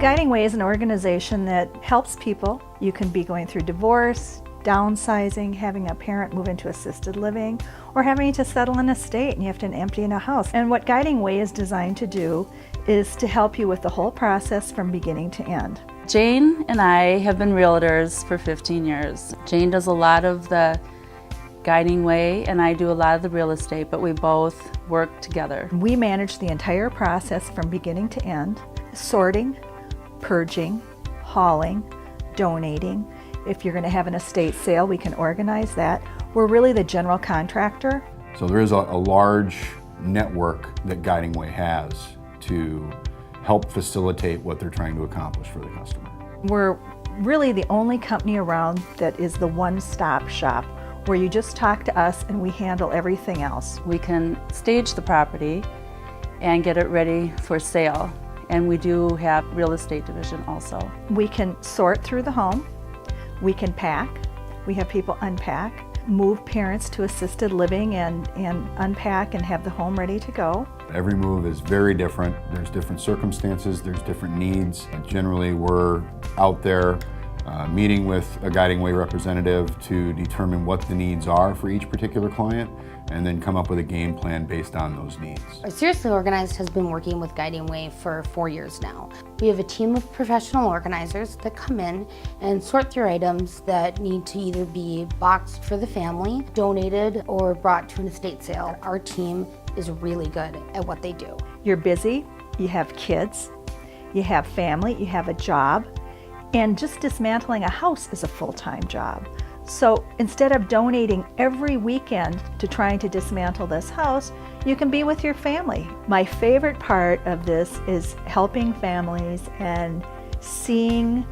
Guiding Way is an organization that helps people. You can be going through divorce, downsizing, having a parent move into assisted living, or having to settle an estate and you have to empty in a house. And what Guiding Way is designed to do is to help you with the whole process from beginning to end. Jane and I have been realtors for 15 years. Jane does a lot of the Guiding Way and I do a lot of the real estate, but we both work together. We manage the entire process from beginning to end, sorting, purging, hauling, donating. If you're going to have an estate sale, we can organize that. We're really the general contractor. So there is a large network that Guiding Way has to help facilitate what they're trying to accomplish for the customer. We're really the only company around that is the one-stop shop where you just talk to us and we handle everything else. We can stage the property and get it ready for sale. And we do have real estate division also. We can sort through the home. We can pack. We have people unpack, move parents to assisted living and unpack and have the home ready to go. Every move is very different. There's different circumstances, there's different needs. Generally, we're out there meeting with a Guiding Way representative to determine what the needs are for each particular client and then come up with a game plan based on those needs. Seriously Organized has been working with Guiding Way for 4 years now. We have a team of professional organizers that come in and sort through items that need to either be boxed for the family, donated, or brought to an estate sale. Our team is really good at what they do. You're busy, you have kids, you have family, you have a job, and just dismantling a house is a full-time job. So instead of donating every weekend to trying to dismantle this house, you can be with your family. My favorite part of this is helping families and seeing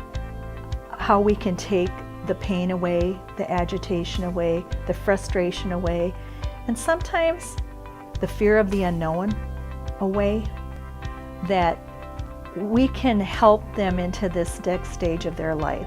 how we can take the pain away, the agitation away, the frustration away, and sometimes the fear of the unknown away, that we can help them into this next stage of their life.